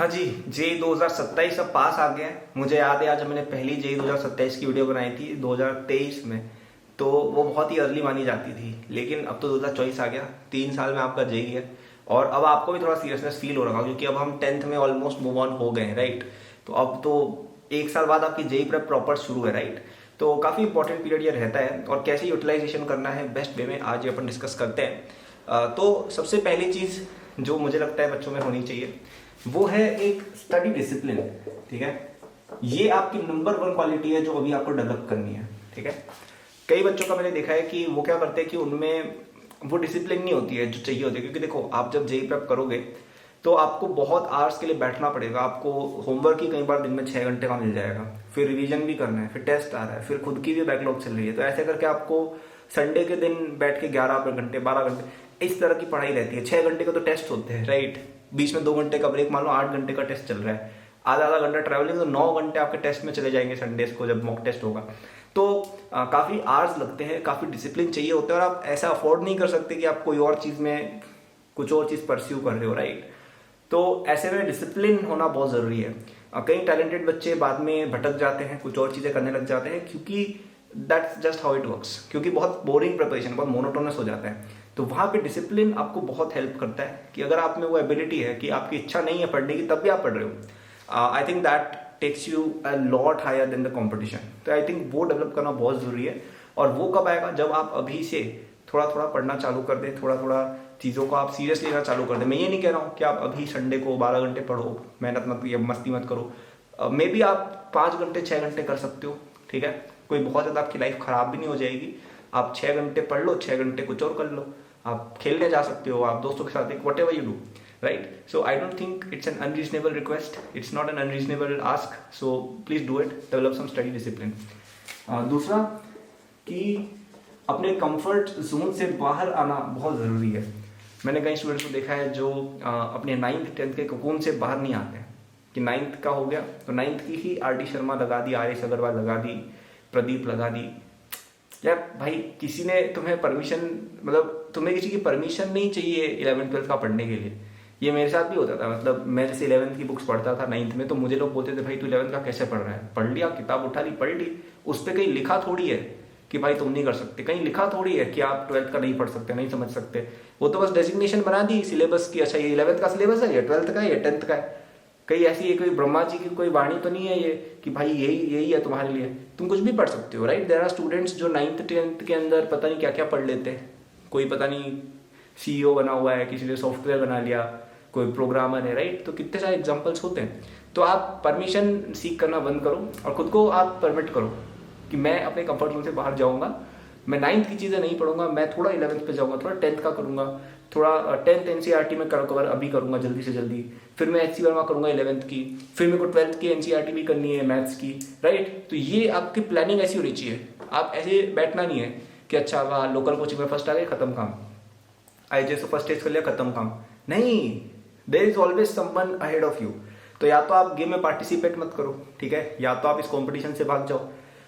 हाँ जी, जेई 2027 अब पास आ गया है। मुझे याद है आज मैंने पहली जेई 2027 की वीडियो बनाई थी 2023 में, तो वो बहुत ही अर्ली मानी जाती थी। लेकिन अब तो 2024 आ गया, 3 साल में आपका जेई है। और अब आपको भी थोड़ा सीरियसनेस फील हो रहा होगा क्योंकि अब हम 10th में ऑलमोस्ट मूव ऑन हो गए हैं, राइट। तो अब तो 1 साल बाद आपकी जेई प्रेप प्रॉपर शुरू है, राइट। तो काफ़ी इंपॉर्टेंट पीरियड ये रहता है और कैसे यूटिलाइजेशन करना है बेस्ट वे में आज ये अपन डिस्कस करते हैं। तो सबसे पहली चीज़ जो मुझे लगता है बच्चों में होनी चाहिए वो है एक स्टडी डिसिप्लिन। ठीक है, ये आपकी नंबर 1 क्वालिटी है जो अभी आपको डेवलप करनी है। ठीक है, कई बच्चों का मैंने देखा है कि वो क्या करते हैं कि उनमें वो डिसिप्लिन नहीं होती है जो चाहिए होती है। क्योंकि देखो, आप जब जेई प्रेप करोगे तो आपको बहुत आवर्स के लिए बैठना पड़ेगा। आपको होमवर्क ही कई बार दिन में 6 घंटे का मिल जाएगा, फिर रिवीजन भी करना है, फिर टेस्ट आ रहा है, फिर खुद की भी बैकलॉग चल रही है। तो ऐसे करके आपको संडे के दिन बैठ के 11 घंटे 12 घंटे इस तरह की पढ़ाई रहती है। 6 घंटे का तो टेस्ट होते हैं, राइट। बीच में 2 घंटे का ब्रेक, मान लो 8 घंटे का टेस्ट चल रहा है, आधा आधा घंटा ट्रैवलिंग, तो 9 घंटे आपके टेस्ट में चले जाएंगे संडेज को जब मॉक टेस्ट होगा। तो काफ़ी आवर्स लगते हैं, काफ़ी डिसिप्लिन चाहिए होता है और आप ऐसा अफोर्ड नहीं कर सकते कि आप कोई और चीज़ में कुछ और चीज़ परस्यू कर रहे हो, राइट। तो ऐसे में डिसिप्लिन होना बहुत ज़रूरी है। कई टैलेंटेड बच्चे बाद में भटक जाते हैं, कुछ और चीज़ें करने लग जाते हैं क्योंकि that's just how it works, क्योंकि बहुत बोरिंग प्रिपरेशन, बहुत मोनोटोनस हो जाता है। तो वहाँ पे डिसिप्लिन आपको बहुत हेल्प करता है कि अगर आप में वो एबिलिटी है कि आपकी इच्छा नहीं है पढ़ने की तब भी आप पढ़ रहे हो, I think that takes you a lot higher than the competition. तो आई थिंक वो डेवलप करना बहुत ज़रूरी है। और वो कब आएगा? जब आप अभी से थोड़ा थोड़ा पढ़ना चालू कर दें, थोड़ा थोड़ा चीज़ों को आप सीरियस लेना चालू कर दें। मैं ये नहीं कह रहा हूँ कि आप अभी संडे को 12 घंटे पढ़ो, मेहनत मत या मस्ती मत करो। मे बी आप 5 घंटे 6 घंटे कर सकते हो, ठीक है। कोई बहुत ज़्यादा आपकी लाइफ ख़राब भी नहीं हो जाएगी। आप 6 घंटे पढ़ लो, 6 घंटे कुछ और कर लो, आप खेलने जा सकते हो, आप दोस्तों के साथ, whatever you do, right. So I don't think it's an unreasonable request, it's not an unreasonable ask, so please do it, develop some study discipline. दूसरा कि अपने कंफर्ट जोन से बाहर आना बहुत ज़रूरी है। मैंने कई स्टूडेंट्स को देखा है जो अपने 9th 10th के कोकून से बाहर नहीं आते हैं कि 9th का हो गया तो 9th की ही आर डी शर्मा लगा दी, आर एस अग्रवाल लगा दी, प्रदीप लगा दी। यार भाई, किसी ने तुम्हें परमिशन, मतलब तुम्हें किसी की परमिशन नहीं चाहिए 11th 12th का पढ़ने के लिए। ये मेरे साथ भी होता था। मतलब मैं जैसे 11th की बुक्स पढ़ता था 9th में, तो मुझे लोग बोलते थे भाई तू 11th का कैसे पढ़ रहा है? पढ़ लिया, किताब उठा ली, पढ़ ली। उस पर कहीं लिखा थोड़ी है कि भाई तुम नहीं कर सकते, कहीं लिखा थोड़ी है कि आप 12th का नहीं पढ़ सकते, नहीं समझ सकते। वो तो बस डेजिग्नेशन बना दी सिलेबस की, अच्छा ये 11th का सिलेबस है, ये 12th का है, ये 10th का है। कहीं ऐसी कोई ब्रह्मा जी की कोई वाणी तो नहीं है ये कि भाई यही यही है तुम्हारे लिए, तुम कुछ भी पढ़ सकते हो, राइट। देयर आर स्टूडेंट्स जो 9th 10th के अंदर पता नहीं क्या क्या पढ़ लेते हैं। कोई पता नहीं सीईओ बना हुआ है, किसी ने सॉफ्टवेयर बना लिया, कोई प्रोग्रामर है, राइट। तो कितने सारे एग्जाम्पल्स होते हैं। तो आप परमिशन सीख करना बंद करो और खुद को आप परमिट करो कि मैं अपने कंफर्ट जोन से बाहर जाऊंगा, मैं 9th की चीज़ें नहीं पढ़ूंगा, मैं थोड़ा 11th पे जाऊंगा, थोड़ा 10th का करूंगा, थोड़ा 10th एनसीईआरटी में कवर अभी करूंगा जल्दी से जल्दी, फिर मैं एचसी वर्मा करूंगा 11th की, फिर मेरे को 12th की एनसीईआरटी भी करनी है मैथ्स की, राइट। तो ये आपकी प्लानिंग ऐसी होनी चाहिए। आप ऐसे बैठना नहीं है कि अच्छा वाह लोकल कोचिंग में फर्स्ट आ गए, खत्म काम, आईजेएस फर्स्ट टेस्ट कर लिया, खत्म काम। नहीं, there is always someone ahead of you. तो या तो आप गेम में पार्टिसिपेट मत करो, ठीक है, या तो आप इस कॉम्पिटिशन से भाग जाओ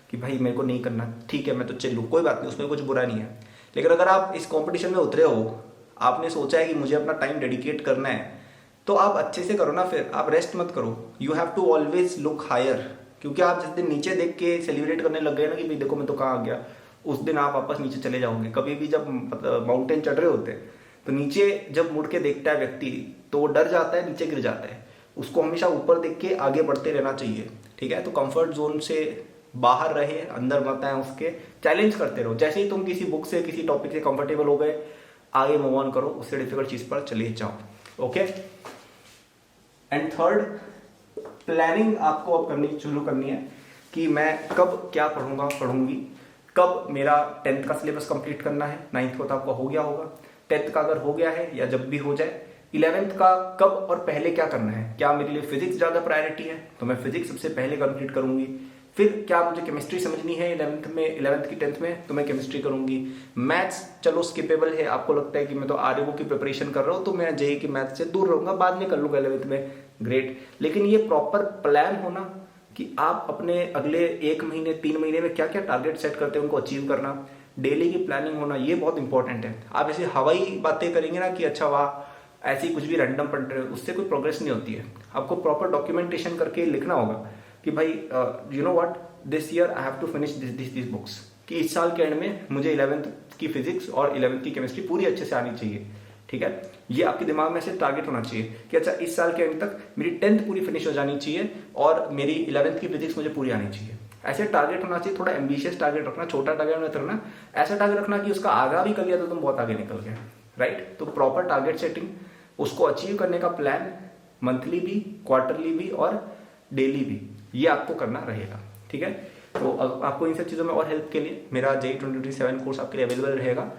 कि भाई मेरे को नहीं करना, ठीक है मैं तो चलूँ, कोई बात नहीं, उसमें कुछ बुरा नहीं है। लेकिन अगर आप इस कंपटीशन में उतरे हो, आपने सोचा है कि मुझे अपना टाइम डेडिकेट करना है, तो आप अच्छे से करो ना, फिर आप रेस्ट मत करो। You have to always look higher. क्योंकि आप जिस दिन नीचे देख के सेलिब्रेट करने लग गए ना कि भाई देखो मैं तो कहाँ आ गया, उस दिन आप वापस नीचे चले जाओगे। कभी भी जब माउंटेन चढ़ रहे होते हैं तो नीचे जब मुड़ के देखता है व्यक्ति तो वो डर जाता है, नीचे गिर जाता है। उसको हमेशा ऊपर देख के आगे बढ़ते रहना चाहिए, ठीक है। तो कंफर्ट जोन से बाहर रहे, अंदर मत आए, उसके चैलेंज करते रहो। जैसे ही तुम किसी बुक से, किसी टॉपिक से कंफर्टेबल हो गए, आगे मूव ऑन करो, उससे डिफिकल्ट चीज पर चले जाओ। ओके। एंड थर्ड, प्लानिंग आपको अब करनी शुरू करनी है कि मैं कब क्या पढ़ूंगा, पढ़ूंगी, कब मेरा 10th का सिलेबस कंप्लीट करना है। 9th को तो आपका हो गया होगा, 10th का अगर हो गया है या जब भी हो जाए, 11th का कब और पहले क्या करना है। क्या मेरे लिए फिजिक्स ज्यादा प्रायोरिटी है तो मैं फिजिक्स सबसे पहले कंप्लीट करूंगी। फिर क्या मुझे केमिस्ट्री समझनी है 11th की 10th में, तो मैं केमिस्ट्री करूंगी। मैथ्स चलो स्किपेबल है, आपको लगता है कि मैं तो आरएओ की प्रिपरेशन कर रहा हूँ तो मैं जेई की मैथ्स से दूर रहूंगा, बाद में कर लूंगा 11th में, ग्रेट। लेकिन ये प्रॉपर प्लान होना कि आप अपने अगले 1 महीने 3 महीने में क्या क्या टारगेट सेट करते हैं उनको अचीव करना, डेली की प्लानिंग होना, ये बहुत इंपॉर्टेंट है। आप ऐसे हवाई बातें करेंगे ना कि अच्छा वाह ऐसे ही कुछ भी रैंडम पढ़ रहे हो, उससे कोई प्रोग्रेस नहीं होती है। आपको प्रॉपर डॉक्यूमेंटेशन करके लिखना होगा कि भाई you know what, this year I have to finish this books, कि इस साल के एंड में मुझे 11th की फिजिक्स और 11th की केमिस्ट्री पूरी अच्छे से आनी चाहिए। ठीक है, ये आपके दिमाग में से टारगेट होना चाहिए कि अच्छा इस साल के एंड तक मेरी 10th पूरी फिनिश हो जानी चाहिए और मेरी 11th की फिजिक्स मुझे पूरी आनी चाहिए। ऐसे टारगेट होना चाहिए, थोड़ा एम्बिशियस टारगेट रखना, छोटा टारगेट मत रखना, ऐसा टारगेट रखना कि उसका आगा भी कर लिया तो तुम बहुत आगे निकल गए, राइट। तो प्रॉपर टारगेट सेटिंग, उसको अचीव करने का प्लान, मंथली भी, क्वार्टरली भी और डेली भी, ये आपको करना रहेगा। ठीक है, तो आपको इन सब चीज़ों में और हेल्प के लिए मेरा JEE 2027 कोर्स आपके लिए अवेलेबल रहेगा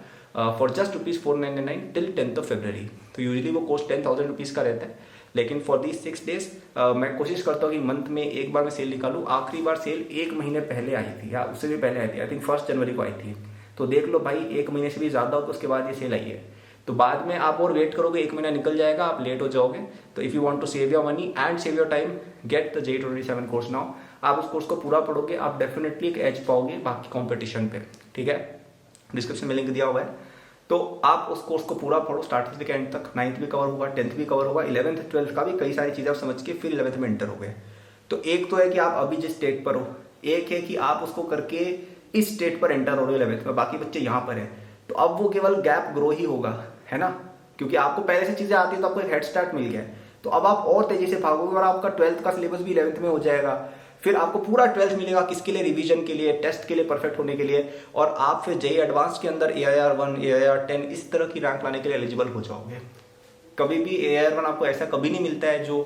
for just ₹499 till 10th of February। तो यूजली वो कोर्स 10,000 रुपीज़ का रहता है, लेकिन फॉर दीज 6 days मैं कोशिश करता हूँ कि मंथ में एक बार मैं सेल निकालूँ। आखिरी बार सेल 1 महीने पहले आई थी या उससे भी पहले आई थी, आई थिंक 1 जनवरी को आई थी। तो देख लो भाई, 1 महीने से भी ज़्यादा हो तो उसके बाद ये सेल आई है। तो बाद में आप और वेट करोगे, 1 महीना निकल जाएगा, आप लेट हो जाओगे। तो if you want to save your money and save your time, get the JEE 2027 course now. आप उस कोर्स को पूरा पढ़ोगे, आप डेफिनेटली एक एज पाओगे बाकी कॉम्पिटिशन पे। ठीक है, डिस्क्रिप्शन में लिंक दिया हुआ है, तो आप उस कोर्स को पूरा पढ़ो स्टार्ट से एंड तक। 9th भी कवर होगा, 10th भी कवर होगा, 11th 12th का भी कई सारी चीज़ें आप समझ के फिर 11th में इंटर हो गए। तो एक तो है कि आप अभी जिस स्टेट पर हो, एक है कि आप उसको करके इस स्टेट पर एंटर हो रहे हो 11th में, बाकी बच्चे यहाँ पर है। तो अब वो केवल गैप ग्रो ही होगा, है ना, क्योंकि आपको पहले से चीज़ें आती है तो आपको एक हेड स्टार्ट मिल गया है। तो अब आप और तेजी से भागोगे और आपका 12th का सिलेबस भी 11th में हो जाएगा। फिर आपको पूरा 12th मिलेगा, किसके लिए, रिवीजन के लिए, टेस्ट के लिए, परफेक्ट होने के लिए। और आप फिर JEE एडवांस के अंदर AIR 1, AIR 10 इस तरह की रैंक लाने के लिए एलिजिबल हो जाओगे। कभी भी AIR 1 आपको ऐसा कभी नहीं मिलता है जो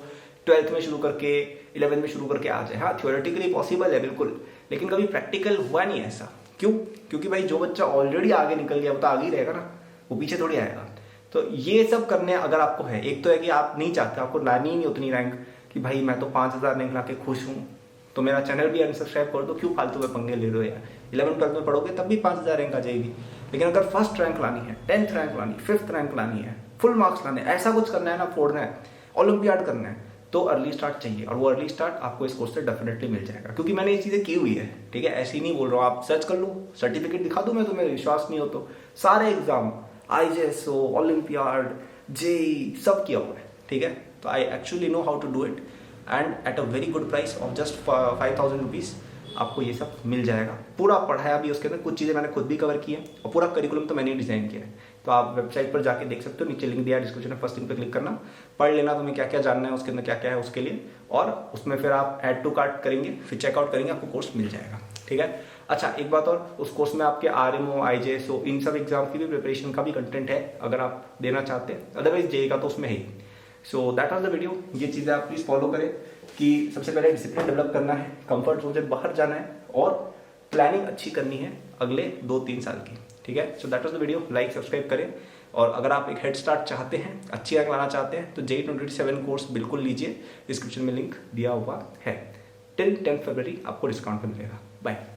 12th में शुरू करके 11th में शुरू करके आ जाए। हाँ, थ्योरेटिकली पॉसिबल है बिल्कुल, लेकिन कभी प्रैक्टिकल हुआ नहीं ऐसा। क्यों? क्योंकि भाई जो बच्चा ऑलरेडी आगे निकल गया वो तो आगे ही रहेगा ना, वो पीछे थोड़ी आएगा। तो ये सब करने अगर आपको है, एक तो है कि आप नहीं चाहते, आपको लानी ही नहीं उतनी रैंक कि भाई मैं तो 5000 रैंक ला के खुश हूँ, तो मेरा चैनल भी अनसब्सक्राइब कर दो, क्यों फालतू में पंगे ले रहे हो यार। 11th 12th में पढ़ोगे तब भी 5000 रैंक आ जाएगी। लेकिन अगर फर्स्ट रैंक लानी है, 10th रैंक लानी है, 5th रैंक लानी है, फुल मार्क्स लाने, ऐसा कुछ करना है ना, फोड़ना है, ओलंपियाड करना है, तो अर्ली स्टार्ट चाहिए। और वो अर्ली स्टार्ट आपको इस कोर्स से डेफिनेटली मिल जाएगा, क्योंकि मैंने ये चीज़ें की हुई है। ठीक है, ऐसे ही नहीं बोल रहा हूँ, आप सर्च कर लो, सर्टिफिकेट दिखा दूँ मैं तुम्हें, विश्वास नहीं हो तो। सारे एग्जाम, IJSO, ओलंपियाड, JEE सब किया हुआ है। ठीक है, तो I actually know how to do it and at a very good price of just 5000 rupees आपको ये सब मिल जाएगा। पूरा पढ़ाया भी उसके अंदर, कुछ चीज़ें मैंने खुद भी कवर की है और पूरा करिकुलम तो मैंने ही डिज़ाइन किया है। तो आप वेबसाइट पर जाके देख सकते हो, नीचे लिंक दिया है डिस्क्रिप्शन में, फर्स्ट लिंक पर क्लिक करना, पढ़ लेना तुम्हें क्या क्या जानना है उसके अंदर, क्या क्या है उसके लिए, और उसमें फिर आप ऐड टू कार्ट करेंगे, फिर चेकआउट करेंगे, आपको कोर्स मिल जाएगा। ठीक है, अच्छा एक बात और, उस कोर्स में आपके RMO, IJSO इन सब एग्जाम की भी प्रिपरेशन का भी कंटेंट है अगर आप देना चाहते हैं, अदरवाइज JEE का तो उसमें है ही। So that was the video. ये चीज़ें आप प्लीज़ फॉलो करें कि सबसे पहले डिसिप्लिन डेवलप करना है, कंफर्ट जोन से बाहर जाना है और प्लानिंग अच्छी करनी है अगले 2-3 साल की। ठीक है, सो that was the video. Like subscribe करें, और अगर आप एक हेड स्टार्ट चाहते हैं, अच्छी रैंक लाना चाहते हैं, तो JEE 2027 कोर्स बिल्कुल लीजिए, डिस्क्रिप्शन में लिंक दिया हुआ है। टिल 10th February आपको डिस्काउंट मिलेगा। बाय।